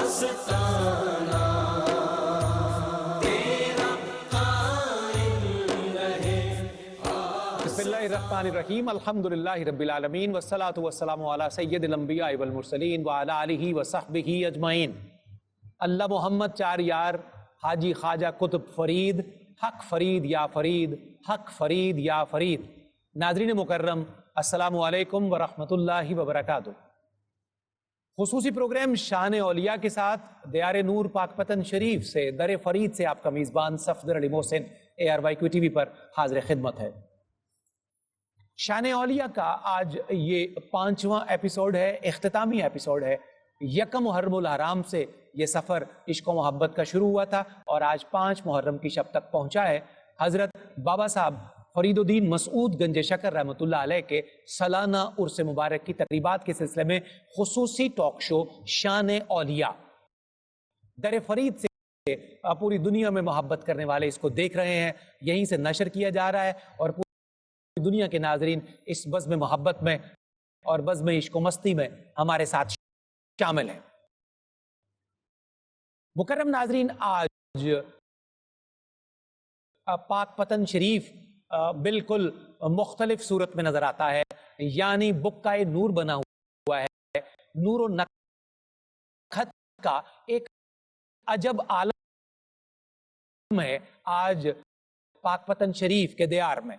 آستانہ تیرا قائم رہے۔ بسم اللہ الرحمن الرحیم، الحمدللہ رب العالمین، والصلاة والسلام علی سید الانبیاء والمرسلین وعلی آلہ وصحبہ اجمعین۔ اللہ محمد چار یار، حاجی خواجہ قطب فرید، حق فرید یا فرید، حق فرید یا فرید۔ ناظرین مکرم، السلام علیکم ورحمۃ اللہ وبرکاتہ۔ خصوصی پروگرام شان اولیاء کے ساتھ دیار نور پاک پتن شریف سے در فرید سے آپ کا میزبان صفدر علی محسن ARYQ TV پر حاضر خدمت ہے۔ شان اولیاء کا آج یہ 5واں ایپیسوڈ ہے، اختتامی ایپیسوڈ ہے۔ یکم محرم الحرام سے یہ سفر عشق و محبت کا شروع ہوا تھا اور آج 5 محرم کی شب تک پہنچا ہے۔ حضرت بابا صاحب فرید الدین مسعود گنج شکر رحمۃ اللہ علیہ کے سالانہ عرس مبارک کی تقریبات کے سلسلے میں خصوصی ٹاک شو شان اولیاء در فرید سے پوری دنیا میں محبت کرنے والے اس کو دیکھ رہے ہیں، یہیں سے نشر کیا جا رہا ہے اور پوری دنیا کے ناظرین اس بزم محبت میں اور بزم عشق و مستی میں ہمارے ساتھ شامل ہیں۔ مکرم ناظرین، آج پاک پتن شریف بالکل مختلف صورت میں نظر آتا ہے، یعنی بکائے نور بنا ہوا ہے، نور و نکھت کا ایک عجب عالم ہے آج پاک پتن شریف کے دیار میں۔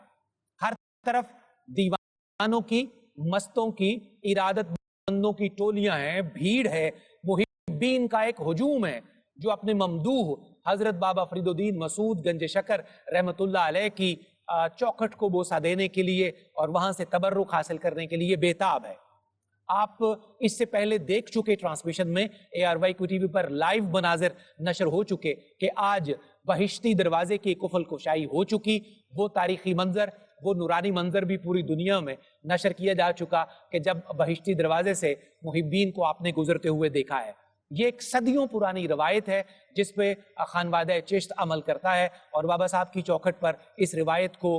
ہر طرف دیوانوں کی، مستوں کی، ارادت مندوں کی ٹولیاں ہیں، بھیڑ ہے، محبین کا ایک ہجوم ہے جو اپنے ممدوح حضرت بابا فرید الدین مسعود گنج شکر رحمۃ اللہ علیہ کی چوکھٹ کو بوسہ دینے کے لیے اور وہاں سے تبرک حاصل کرنے کے لیے بےتاب ہے۔ آپ اس سے پہلے دیکھ چکے ٹرانسمیشن میں ARYQ TV پر لائیو مناظر نشر ہو چکے کہ آج بہشتی دروازے کی کفل کشائی ہو چکی۔ وہ تاریخی منظر، وہ نورانی منظر بھی پوری دنیا میں نشر کیا جا چکا کہ جب بہشتی دروازے سے محبین کو آپ نے گزرتے ہوئے دیکھا ہے۔ یہ ایک صدیوں پرانی روایت ہے جس پہ خانوادہ چشت عمل کرتا ہے اور بابا صاحب کی چوکھٹ پر اس روایت کو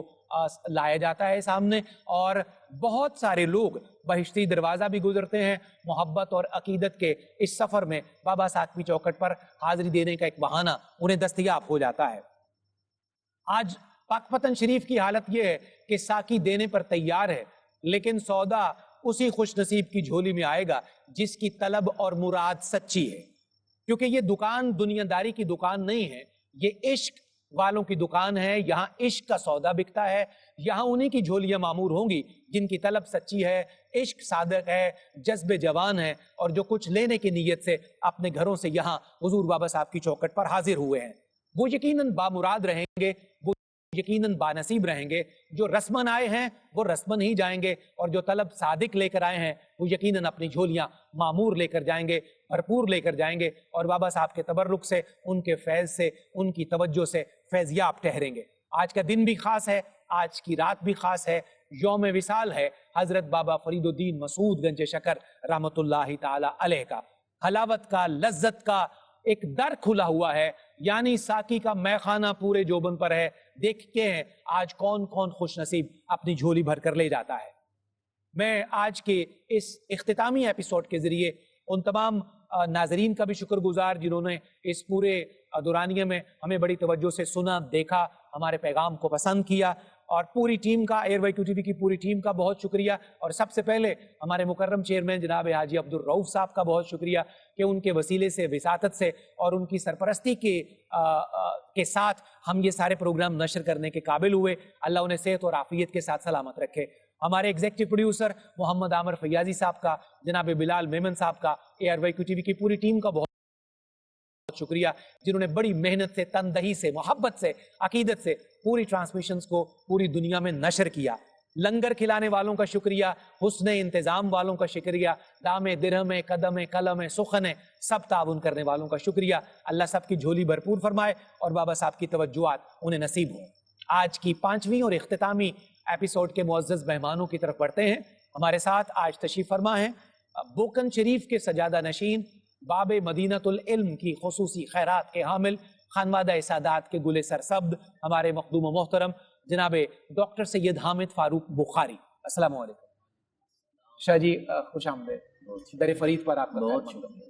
لایا جاتا ہے سامنے، اور بہت سارے لوگ بہشتی دروازہ بھی گزرتے ہیں۔ محبت اور عقیدت کے اس سفر میں بابا صاحب کی چوکھٹ پر حاضری دینے کا ایک بہانہ انہیں دستیاب ہو جاتا ہے۔ آج پاک پتن شریف کی حالت یہ ہے کہ ساقی دینے پر تیار ہے، لیکن سودا اسی خوش نصیب کی جھولی میں آئے گا جس کی طلب اور مراد سچی ہے، کیونکہ یہ دکان دنیا داری کی دکان نہیں ہے، یہ عشق والوں کی دکان ہے۔ یہاں عشق کا سودا بکتا ہے، یہاں انہی کی جھولیاں معمور ہوں گی جن کی طلب سچی ہے، عشق صادق ہے، جذب جوان ہے اور جو کچھ لینے کی نیت سے اپنے گھروں سے یہاں حضور بابا صاحب کی چوکھٹ پر حاضر ہوئے ہیں۔ وہ یقیناً بامراد رہیں گے، وہ یقیناً بانصیب رہیں گے۔ جو رسمن آئے ہیں وہ رسمن ہی جائیں گے، اور جو طلب صادق لے کر آئے ہیں وہ یقیناً اپنی جھولیاں معمور لے کر جائیں گے، بھرپور لے کر جائیں گے، اور بابا صاحب کے تبرک سے، ان کے فیض سے، ان کی توجہ سے فیضیاب ٹھہریں گے۔ آج کا دن بھی خاص ہے، آج کی رات بھی خاص ہے، یوم وصال ہے حضرت بابا فرید الدین مسعود گنج شکر رحمۃ اللہ تعالی علیہ کا۔ حلاوت کا، لذت کا ایک در کھلا ہوا ہے، یعنی ساقی کا میخانہ پورے جوبن پر ہے۔ دیکھتے ہیں آج کون کون خوش نصیب اپنی جھولی بھر کر لے جاتا ہے۔ میں آج کے اس اختتامی ایپیسوڈ کے ذریعے ان تمام ناظرین کا بھی شکر گزار جنہوں نے اس پورے دورانیے میں ہمیں بڑی توجہ سے سنا، دیکھا، ہمارے پیغام کو پسند کیا، اور پوری ٹیم کا، ARYQ TV کی پوری ٹیم کا بہت شکریہ۔ اور سب سے پہلے ہمارے مکرم چیئرمین جناب حاجی عبدالرؤف صاحب کا بہت شکریہ کہ ان کے وسیلے سے، وساطت سے اور ان کی سرپرستی کے ساتھ ہم یہ سارے پروگرام نشر کرنے کے قابل ہوئے۔ اللہ انہیں صحت اور عافیت کے ساتھ سلامت رکھے۔ ہمارے ایگزیکٹو پروڈیوسر محمد عامر فیاضی صاحب کا، جناب بلال میمن صاحب کا، ARYQ TV کی پوری ٹیم کا بہت شکریہ جنہوں نے بڑی محنت سے، تندہی سے، محبت سے، عقیدت سے پوری ٹرانسمیشنز کو پوری دنیا میں نشر کیا۔ لنگر کھلانے والوں کا شکریہ، حسن انتظام والوں کا شکریہ، دام درہم قدم قلم سخن سب تعاون کرنے والوں کا شکریہ۔ اللہ سب کی جھولی بھرپور فرمائے اور بابا صاحب کی توجہات انہیں نصیب ہوں۔ آج کی 5ویں اور اختتامی ایپیسوڈ کے معزز مہمانوں کی طرف بڑھتے ہیں۔ ہمارے ساتھ آج تشریف فرما ہیں بوکن شریف کے سجادہ نشین، باب مدینۃ العلم کی خصوصی خیرات کے حامل، خانوادہ سادات کے گل سرسبد، ہمارے مخدوم و محترم جناب ڈاکٹر سید حامد فاروق بخاری۔ السلام علیکم شاہ جی، خوش آمدید در فرید پر آپ کا بہت شکریہ۔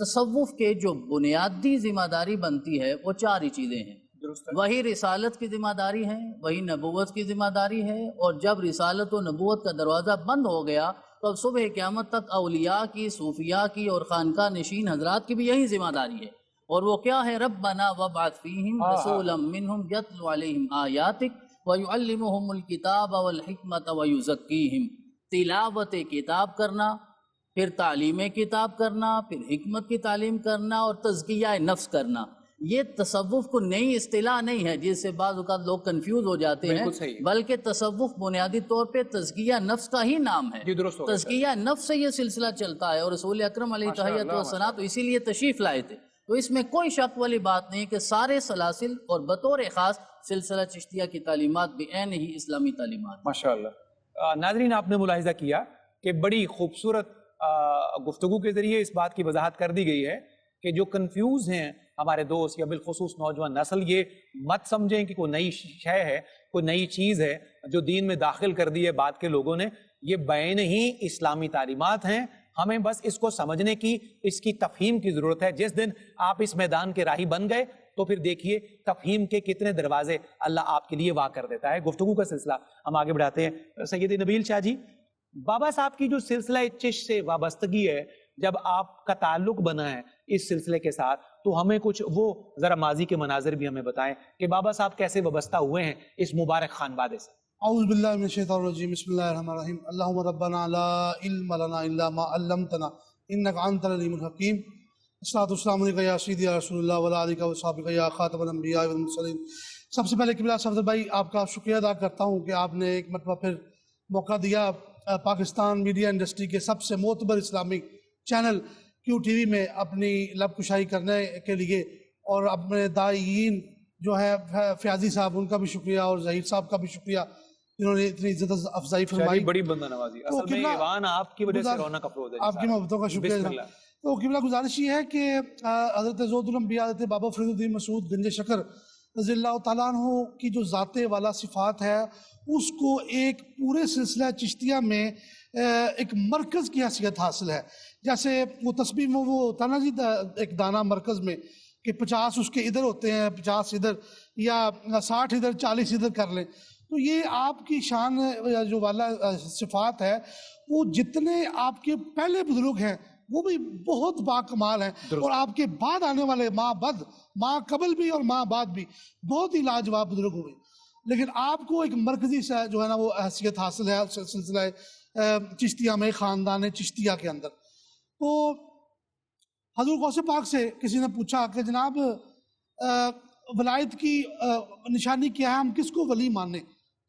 تصوف کے جو بنیادی ذمہ داری بنتی ہے وہ چار ہی چیزیں ہیں. وہی رسالت کی ذمہ داری ہے، وہی نبوت کی ذمہ داری ہے، اور جب رسالت و نبوت کا دروازہ بند ہو گیا تو اب صبح قیامت تک اولیاء کی، صوفیاء کی اور خانقاہ نشین حضرات کی بھی یہی ذمہ داری ہے. اور وہ کیا ہے؟ ربنا وابعث فیہم رسولا منہم یتلو علیہم آیاتک ویعلمہم الکتاب والحکمت ویزکیہم. تلاوت کتاب کرنا، پھر تعلیم کتاب کرنا، پھر حکمت کی تعلیم کرنا اور تزکیہ نفس کرنا. یہ تصوف کو نئی اصطلاح نہیں ہے جس سے بعض اوقات لوگ کنفیوز ہو جاتے ہیں، بلکہ تصوف بنیادی طور پہ تزکیہ نفس کا ہی نام ہے. تزکیہ نفس سے یہ سلسلہ چلتا ہے، اور رسول اکرم علیہ تحیۃ والثناء تو اسی لیے تشریف لائے تھے. تو اس میں کوئی شک والی بات نہیں کہ سارے سلاسل اور بطور خاص سلسلہ چشتیہ کی تعلیمات بھی عین ہی اسلامی تعلیمات. ماشاءاللہ. ناظرین، آپ نے ملاحظہ کیا کہ بڑی خوبصورت گفتگو کے ذریعے اس بات کی وضاحت کر دی گئی ہے کہ جو کنفیوز ہیں ہمارے دوست یا بالخصوص نوجوان نسل، یہ مت سمجھیں کہ کوئی نئی شے ہے، کوئی نئی چیز ہے جو دین میں داخل کر دی ہے بعد کے لوگوں نے. یہ بین ہی اسلامی تعلیمات ہیں. ہمیں بس اس کو سمجھنے کی، اس کی تفہیم کی ضرورت ہے. جس دن آپ اس میدان کے راہی بن گئے تو پھر دیکھیے تفہیم کے کتنے دروازے اللہ آپ کے لیے واہ کر دیتا ہے. گفتگو کا سلسلہ ہم آگے بڑھاتے ہیں. سید نبیل شاہ جی، بابا صاحب کی جو سلسلہ چشت سے وابستگی ہے، جب آپ کا تعلق بنا ہے اس سلسلے کے ساتھ، تو ہمیں کچھ وہ ذرا ماضی کے مناظر بھی ہمیں بتائیں کہ بابا صاحب کیسے وابستہ ہوئے ہیں اس مبارک خانوادے سے. اعوذ باللہ من الشیطان الرجیم. بسم اللہ الرحمن الرحیم. اللہم ربنا لا علم لنا الا ما علمتنا انک انت العلیم الحکیم. الصلاۃ والسلام علیکہ یا سیدی یا رسول اللہ وعلی آلہ وصحبہ یا خاتم الانبیاء والمرسلین. سب سے پہلے قبلہ صفدر بھائی، آپ کا شکریہ ادا کرتا ہوں کہ آپ نے ایک مرتبہ پھر موقع دیا پاکستان میڈیا انڈسٹری کے سب سے معتبر اسلامی چینل کیو ٹی وی میں اپنی لب کشائی کرنے کے لیے. اور اپنے داعیین جو ہے فیاضی صاحب، ان کا بھی شکریہ، اور ظہیر صاحب کا بھی شکریہ جنہوں نے اتنی عزت افزائی فرمائی. بڑی بندہ نوازی، اصل میں ایوان آپ کی وجہ سے رونق افروز ہے. آپ کی محبتوں کا شکریہ. تو قبلہ گزارش یہ ہے کہ حضرت زہد الانبیاء حضرت بابا فرید الدین مسعود گنج شکر رضی اللہ تعالیٰ عنہ کی جو ذات والا صفات ہے، اس کو ایک پورے سلسلہ چشتیہ میں ایک مرکز کی حیثیت حاصل ہے. جیسے وہ تسبیح میں وہ ہوتا نا جی، ایک دانہ مرکز میں کہ 50 اس کے ادھر ہوتے ہیں، 50 ادھر، یا 60 ادھر، 40 ادھر کر لیں. تو یہ آپ کی شان جو والا صفات ہے، وہ جتنے آپ کے پہلے بزرگ ہیں وہ بھی بہت باکمال ہیں، اور آپ کے بعد آنے والے ماں قبل بھی اور ماں بعد بھی بہت ہی لاجواب بزرگ ہوئے. لیکن آپ کو ایک مرکزی سے جو ہے نا وہ حیثیت حاصل ہے سلسلہ چشتیہ میں، خاندان چشتیہ کے اندر. تو حضور غوث پاک سے کسی نے پوچھا کہ جناب ولایت کی نشانی کیا ہے، ہم کس کو ولی مانیں؟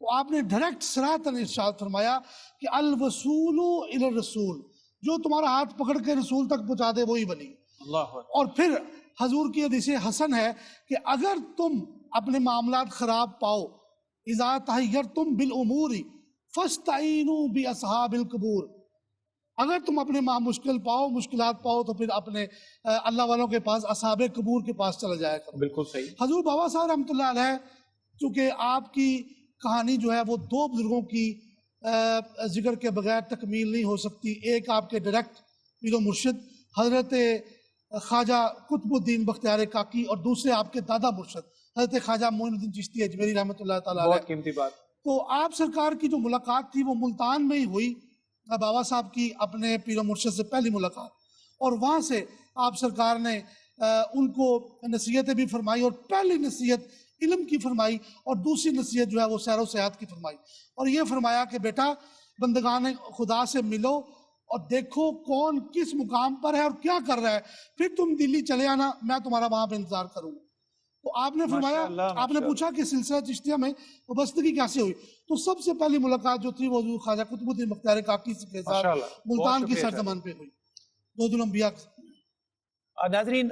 تو آپ نے ڈائریکٹ صراحتاً ارشاد فرمایا کہ الوصول الی الرسول، جو تمہارا ہاتھ پکڑ کے رسول تک پہنچا دے وہی ولی. اور پھر حضور کی حدیث حسن ہے کہ اگر تم اپنے معاملات خراب پاؤ، اذا تحیرتم بالامور فاستعینوا باصحاب القبور، اگر تم اپنے مشکلات پاؤ تو پھر اپنے اللہ والوں کے پاس، اصحاب قبور کے پاس چلا جایا کرو. بالکل صحیح. حضور بابا صاحب رحمۃ اللہ علیہ، چونکہ آپ کی کہانی جو ہے وہ دو بزرگوں کی ذکر کے بغیر تکمیل نہیں ہو سکتی. ایک آپ کے ڈائریکٹ پیر و مرشد حضرت خواجہ قطب الدین بختیار کاکی، اور دوسرے آپ کے دادا مرشد حضرت خواجہ معین الدین چشتی اجمیری رحمۃ اللہ تعالیٰ علیہ. بہت قیمتی بات. تو آپ سرکار کی جو ملاقات تھی وہ ملتان میں ہی ہوئی، بابا صاحب کی اپنے پیر و مرشد سے پہلی ملاقات، اور وہاں سے آپ سرکار نے ان کو نصیحتیں بھی فرمائی، اور پہلی نصیحت علم کی فرمائی، اور دوسری نصیحت جو ہے وہ سیر و سیاحت کی فرمائی. اور یہ فرمایا کہ بیٹا، بندگان خدا سے ملو اور دیکھو کون کس مقام پر ہے اور کیا کر رہا ہے، پھر تم دلی چلے آنا، میں تمہارا وہاں پہ انتظار کروں. تو آپ نے فرمایا، آپ نے پوچھا کہ سلسلہ چشتیہ میں وابستگی کیسے ہوئی؟ تو سب سے پہلی ملاقات جو تھی وہ حضور خواجہ قطب الدین بختیار کاکی کے ساتھ ملتان کی سرزمین پہ ہوئی، زہد الانبیاء. ناظرین،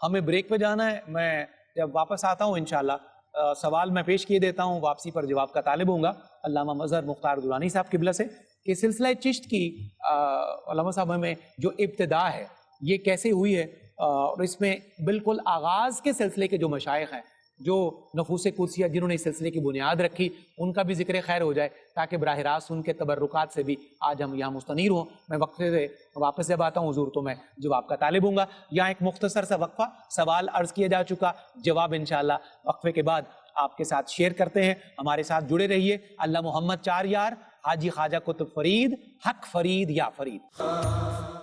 ہمیں بریک پہ جانا ہے. میں جب واپس آتا ہوں انشاءاللہ سوال میں پیش کیے دیتا ہوں، واپسی پر جواب کا طالب ہوں گا علامہ مظہر مختار درانی صاحب قبلہ سے، کہ سلسلہ چشت کی علامہ صاحب میں جو ابتدا ہے یہ کیسے ہوئی ہے، اور اس میں بالکل آغاز کے سلسلے کے جو مشائخ ہیں جو نفوس قدسیہ جنہوں نے اس سلسلے کی بنیاد رکھی ان کا بھی ذکر خیر ہو جائے تاکہ براہ راست ان کے تبرکات سے بھی آج ہم یہاں مستنیر ہوں۔ میں وقفے سے واپس جب آتا ہوں حضور تو میں جواب کا طالب ہوں گا۔ یہاں ایک مختصر سا وقفہ، سوال عرض کیا جا چکا، جواب انشاءاللہ وقفے کے بعد آپ کے ساتھ شیئر کرتے ہیں۔ ہمارے ساتھ جڑے رہیے۔ اللہ محمد چار یار، حاجی خواجہ قطب فرید، حق فرید یا فرید۔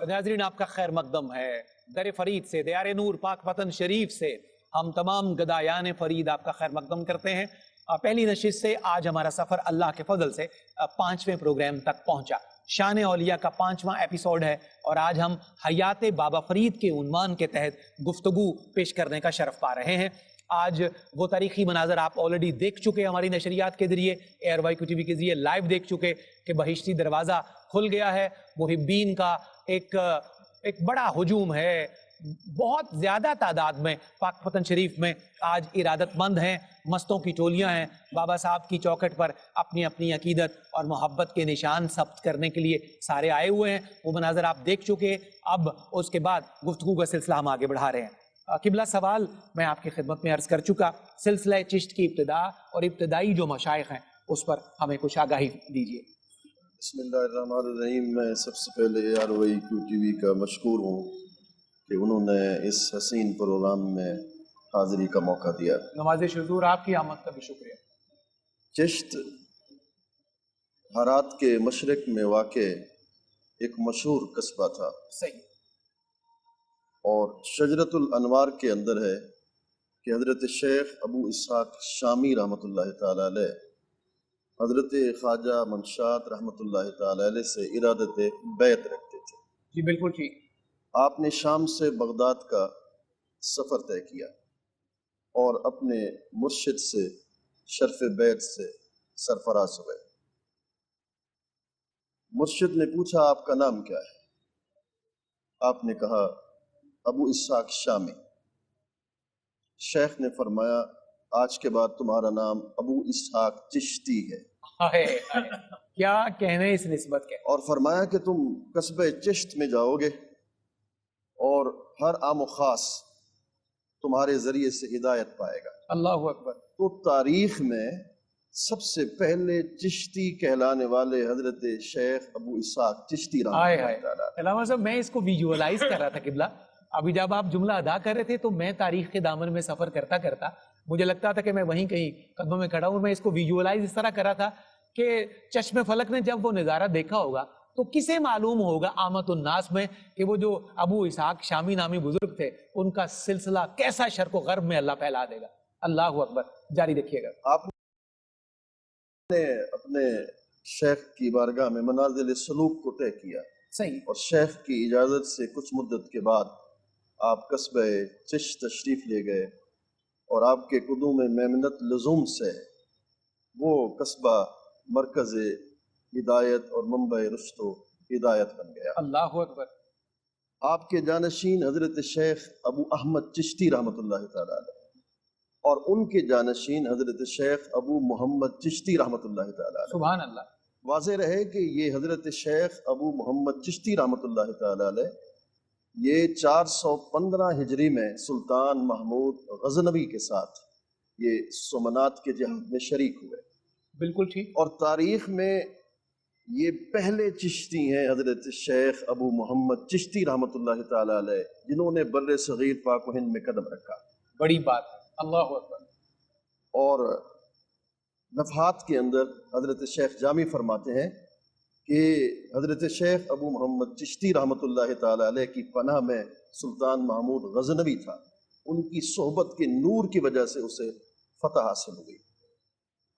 ناظرین آپ کا خیر مقدم ہے در فرید سے، دیار نور پاک وطن شریف سے ہم تمام گدایان فرید آپ کا خیر مقدم کرتے ہیں۔ پہلی نشست سے آج ہمارا سفر اللہ کے فضل سے 5ویں پروگرام تک پہنچا۔ شان اولیاء کا 5واں ایپیسوڈ ہے اور آج ہم حیات بابا فرید کے عنوان کے تحت گفتگو پیش کرنے کا شرف پا رہے ہیں۔ آج وہ تاریخی مناظر آپ آلریڈی دیکھ چکے ہماری نشریات کے ذریعے، ایئر وائی کیو ٹی وی کے ذریعے لائیو دیکھ چکے کہ بہشتی دروازہ کھل گیا ہے۔ محبین کا ایک بڑا ہجوم ہے، بہت زیادہ تعداد میں پاک وطن شریف میں آج ارادت مند ہیں، مستوں کی ٹولیاں ہیں، بابا صاحب کی چوکھٹ پر اپنی اپنی عقیدت اور محبت کے نشان ثبت کرنے کے لیے سارے آئے ہوئے ہیں۔ وہ مناظر آپ دیکھ چکے، اب اس کے بعد گفتگو کا سلسلہ ہم آگے بڑھا رہے ہیں۔ قبلہ سوال میں آپ کی خدمت میں عرض کر چکا، سلسلہ چشت کی ابتدا اور ابتدائی جو مشائخ ہیں اس پر ہمیں کچھ آگاہی دیجیے۔ بسم اللہ الرحمن الرحیم۔ میں سب سے پہلے ایئر وائی کیو ٹی وی کا مشکور ہوں کہ انہوں نے اس حسین پروگرام میں حاضری کا موقع دیا۔ نوازش حضور، آپ کی آمد کا بھی شکریہ۔ چشت ہرات کے مشرق میں واقع ایک مشہور قصبہ تھا، صحیح۔ اور شجرت الانوار کے اندر ہے کہ حضرت شیخ ابو اسحاق شامی رحمۃ اللہ تعالی علیہ حضرت خواجہ منشات رحمۃ اللہ تعالی علیہ سے ارادت بیعت رکھتے تھے۔ جی بالکل ٹھیک۔ آپ نے شام سے بغداد کا سفر طے کیا اور اپنے مرشد سے شرف بیعت سے سرفراز ہوئے۔ مرشد نے پوچھا آپ کا نام کیا ہے؟ آپ نے کہا ابو اسحاق شامی۔ شیخ نے فرمایا آج کے بعد تمہارا نام ابو اسحاق چشتی ہے۔ کیا کہنے اس نسبت کے۔ اور فرمایا کہ تم قصبہ چشت میں جاؤ گے اور ہر عام و خاص تمہارے ذریعے سے ہدایت پائے گا۔ اللہ اکبر۔ تو تاریخ میں سب سے پہلے چشتی کہلانے والے حضرت شیخ ابو اسحاق چشتی رحمۃ اللہ تعالیٰ۔ علامہ صاحب میں اس کو ویژوالائز کر رہا تھا قبلہ، ابھی جب آپ جملہ ادا کر رہے تھے تو میں تاریخ کے دامن میں سفر کرتا کرتا مجھے لگتا تھا کہ میں وہیں کہیں قدموں میں کھڑا ہوں۔ میں اس کو ویژوالائز اس طرح کر رہا تھا کہ چشم فلک نے جب وہ نظارہ دیکھا ہوگا تو کسے معلوم ہوگا عامت الناس میں کہ وہ جو ابو اسحاق شامی نامی بزرگ تھے ان کا سلسلہ کیسا شرق و غرب میں اللہ پھیلا دے گا۔ اللہ اکبر، جاری رکھیے گا۔ آپ نے اپنے شیخ کی بارگاہ میں منازل سلوک کو طے کیا، صحیح۔ اور شیخ کی اجازت سے کچھ مدت کے بعد آپ قصبہ چشت تشریف لے گئے اور آپ کے قدوم میمنت لزوم سے وہ قصبہ مرکز ہدایت اور منبع رشد و ہدایت بن گیا۔ اللہ اکبر۔ آپ کے جانشین حضرت شیخ ابو احمد چشتی رحمۃ اللہ تعالی علیہ اور ان کے جانشین حضرت شیخ ابو محمد چشتی رحمۃ اللہ تعالی علیہ۔ سبحان اللہ۔ واضح رہے کہ یہ حضرت شیخ ابو محمد چشتی رحمۃ اللہ تعالی علیہ یہ 415 ہجری میں سلطان محمود غزنوی کے ساتھ یہ سومنات کے جہاد میں شریک ہوئے۔ بالکل ٹھیک۔ اور تاریخ میں یہ پہلے چشتی ہیں حضرت شیخ ابو محمد چشتی رحمۃ اللہ تعالی علیہ جنہوں نے بر صغیر پاک و ہند میں قدم رکھا۔ بڑی بات ہے۔ اللہ اکبر۔ اور نفحات کے اندر حضرت شیخ جامی فرماتے ہیں کہ حضرت شیخ ابو محمد چشتی رحمۃ اللہ تعالی علیہ کی پناہ میں سلطان محمود غزنوی تھا، ان کی صحبت کے نور کی وجہ سے اسے فتح حاصل ہوئی۔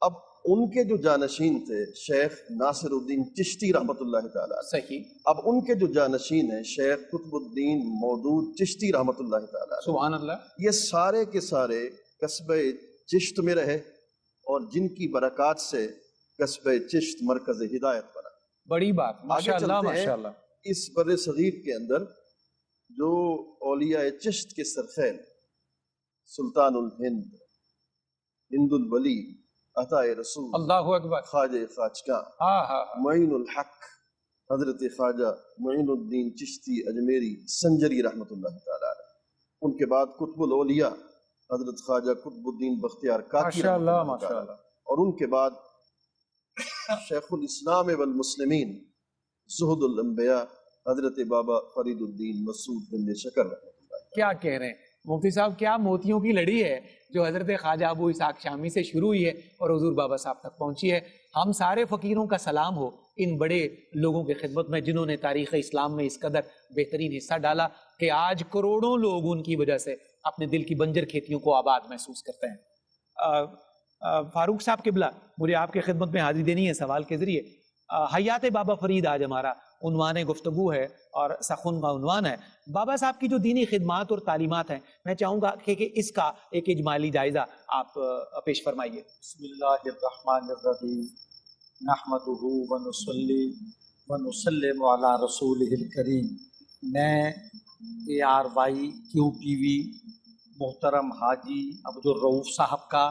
اب ان کے جو جانشین تھے شیخ ناصر الدین چشتی رحمۃ اللہ تعالی علیہ، صحیح۔ اب ان کے جو جانشین ہیں شیخ قطب الدین مودود چشتی رحمۃ اللہ تعالی علیہ، سبحان اللہ۔ یہ سارے کے سارے قصبہ چشت میں رہے اور جن کی برکات سے قصبہ چشت مرکز ہدایت بنا۔ بڑی بات، ماشاء اللہ ماشاء اللہ۔ اس بر صغیر کے اندر جو اولیاء چشت کے سرخیل سلطان الہند، ہند الولی، عطا رسول، اللہ اکبر، خواجہ خواجگاں، معین الحق حضرت خواجہ معین الدین چشتی اجمیری سنجری رحمۃ اللہ تعالی علیہ، ان کے بعد قطب الاولیاء حضرت خواجہ قطب الدین بختیار کاکی ماشاءاللہ رحمۃ اللہ تعالی، اور ان کے بعد شیخ الاسلام والمسلمین زہد الانبیاء حضرت بابا فرید الدین مسعود گنج شکر رحمۃ اللہ۔ کیا کہہ رہے ہیں مفتی صاحب، کیا موتیوں کی لڑی ہے جو حضرت خواجہ ابو اسحاق شامی سے شروع ہوئی ہے اور حضور بابا صاحب تک پہنچی ہے۔ ہم سارے فقیروں کا سلام ہو ان بڑے لوگوں کی خدمت میں جنہوں نے تاریخ اسلام میں اس قدر بہترین حصہ ڈالا کہ آج کروڑوں لوگ ان کی وجہ سے اپنے دل کی بنجر کھیتیوں کو آباد محسوس کرتے ہیں۔ فاروق صاحب قبلہ، مجھے آپ کی خدمت میں حاضری دینی ہے سوال کے ذریعے۔ حیات بابا فرید آج ہمارا عنوان گفتگو ہے اور سخن کا عنوان ہے۔ بابا صاحب کی جو دینی خدمات اور تعلیمات ہیں، میں چاہوں گا کہ اس کا ایک اجمالی جائزہ آپ پیش فرمائیے۔ بسم اللہ الرحمن الرحیم، نحمدہ ونصلی ونسلم علی رسولہ الکریم۔ میں ARY QTV محترم حاجی عبدالرؤوف صاحب کا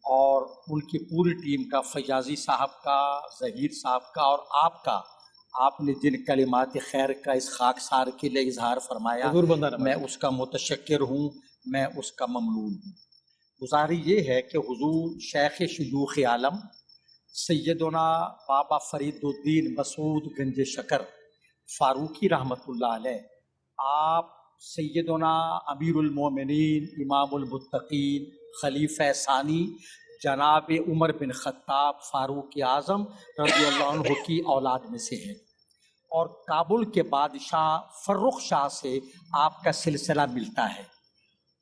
اور ان کی پوری ٹیم کا، فیاضی صاحب کا، ظہیر صاحب کا اور آپ کا، آپ نے جن کلمات خیر کا اس خاکسار کے لیے اظہار فرمایا، حضور بندہ نواز۔ میں اس کا متشکر ہوں، میں اس کا ممنون ہوں۔ گزاری یہ ہے کہ حضور شیخ شیوخ عالم سیدنا بابا فرید الدین مسعود گنج شکر فاروقی رحمۃ اللہ علیہ، آپ سیدنا امیر المومنین امام المتقین خلیفہ ثانی جناب عمر بن خطاب فاروق اعظم رضی اللہ عنہ کی اولاد میں سے ہیں، اور کابل کے بادشاہ فرخ شاہ سے آپ کا سلسلہ ملتا ہے،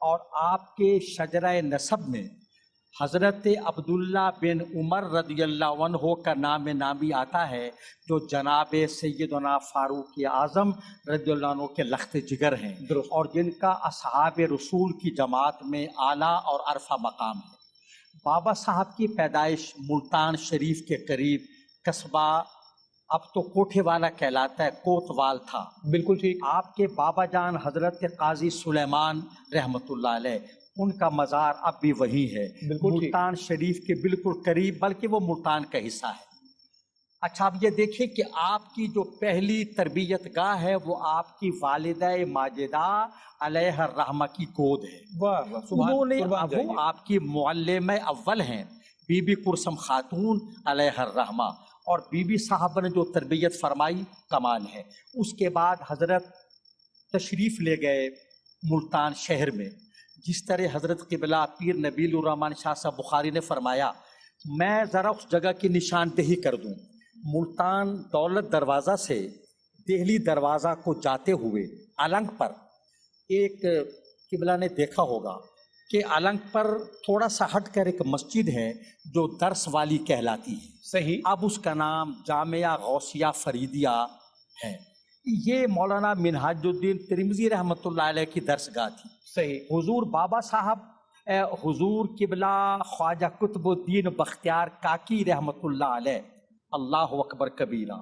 اور آپ کے شجرہ نسب میں حضرت عبداللہ بن عمر رضی اللہ عنہ کا نام نامی آتا ہے، جو جناب سیدنا فاروق اعظم رضی اللہ عنہ کے لخت جگر ہیں، اور جن کا اصحاب رسول کی جماعت میں اعلیٰ اور عرفہ مقام ہے۔ بابا صاحب کی پیدائش ملتان شریف کے قریب قصبہ اب تو کوٹھے والا کہلاتا ہے، کوتوال تھا۔ بالکل ٹھیک۔ آپ کے بابا جان حضرت قاضی سلیمان رحمۃ اللہ علیہ، ان کا مزار اب بھی وہی ہے، بالکل ٹھیک۔ ملتان شریف کے بالکل قریب، بلکہ وہ ملتان کا حصہ ہے۔ اچھا، اب یہ دیکھیں کہ آپ کی جو پہلی تربیت گاہ ہے وہ آپ کی والدہ ماجدہ علیہ الرحمہ کی گود ہے۔ واہ واہ، سبحان، انہوں نے قربان جائیے۔ وہ آپ کی معلمہ اول ہیں، بی بی کرسم خاتون علیہ الرحمہ، اور بی بی صاحب نے جو تربیت فرمائی کمال ہے۔ اس کے بعد حضرت تشریف لے گئے ملتان شہر میں، جس طرح حضرت قبلہ پیر نبیل الرحمن شاہ صاحب بخاری نے فرمایا، میں ذرا اس جگہ کی نشاندہی کر دوں۔ ملتان دولت دروازہ سے دہلی دروازہ کو جاتے ہوئے النگ پر ایک، قبلہ نے دیکھا ہوگا کہ النگ پر تھوڑا سا ہٹ کر ایک مسجد ہے جو درس والی کہلاتی ہے، صحیح۔ اب اس کا نام جامعہ غوثیہ فریدیہ ہے۔ یہ مولانا منہاج الدین ترمذی رحمۃ اللہ علیہ کی درس گاہ تھی۔ صحیح۔ حضور بابا صاحب حضور قبلہ خواجہ قطب الدین بختیار کاکی رحمۃ اللہ علیہ، اللہ اکبر کبیرہ،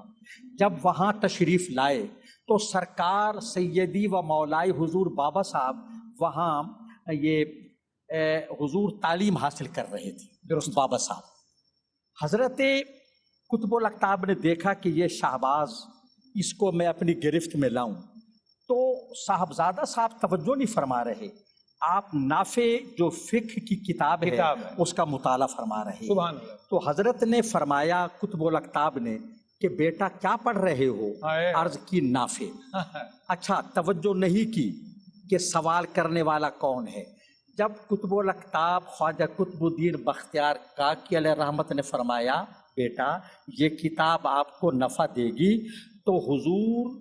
جب وہاں تشریف لائے تو سرکار سیدی و مولائی حضور بابا صاحب وہاں یہ حضور تعلیم حاصل کر رہے تھے۔ درست بابا صاحب حضرت قطب الاقطاب نے دیکھا کہ یہ شہباز، اس کو میں اپنی گرفت میں لاؤں، تو صاحبزادہ صاحب توجہ نہیں فرما رہے، آپ نافع جو فقہ کی کتاب ہے اس کا مطالعہ فرما رہے ہیں۔ سبحان اللہ۔ تو حضرت نے فرمایا قطب الاقطاب نے کہ بیٹا کیا پڑھ رہے ہو؟ عرض کی نافع۔ اچھا، توجہ نہیں کی کہ سوال کرنے والا کون ہے۔ جب قطب الاقطاب خواجہ قطب الدین بختیار کاکی علیہ رحمت نے فرمایا بیٹا یہ کتاب آپ کو نفع دے گی، تو حضور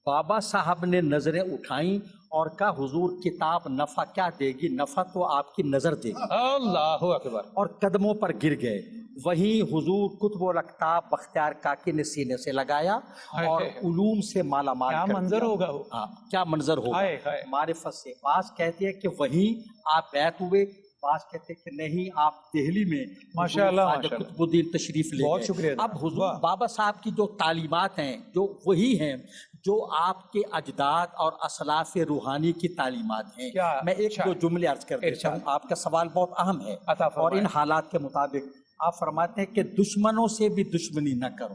بابا صاحب نے نظریں اٹھائیں اور کہا حضور کتاب نفع کیا دے گی، نفع تو آپ کی نظر دے گی۔ اللہ اکبر۔ اور قدموں پر گر گئے۔ وہیں حضور قطب الاقطاب بختیار کاکی نے سینے سے لگایا اور علوم سے مالا مال کیا کر منظر دیا۔ ہوگا وہ، ہاں، کیا منظر ہوگا ہائے ہائے۔ معرفت سے۔ بعض کہتے ہیں کہ وہیں آپ بیعت ہوئے، بعض کہتے ہیں کہ نہیں آپ دہلی میں ماشاءاللہ خواجہ ماشاءاللہ۔ قطب الدین تشریف لے بہت گئے۔ شکریہ اب جناب۔ حضور واہ۔ بابا صاحب کی جو تعلیمات ہیں جو وہی ہیں جو آپ کے اجداد اور اسلاف روحانی کی تعلیمات ہیں۔ کیا میں ایک دو جملے عرض کر دیتا ارشاد۔ ہوں، آپ کا سوال بہت اہم ہے، عطا اور فرمائیں۔ ان حالات کے مطابق آپ فرماتے ہیں کہ دشمنوں سے بھی دشمنی نہ کرو،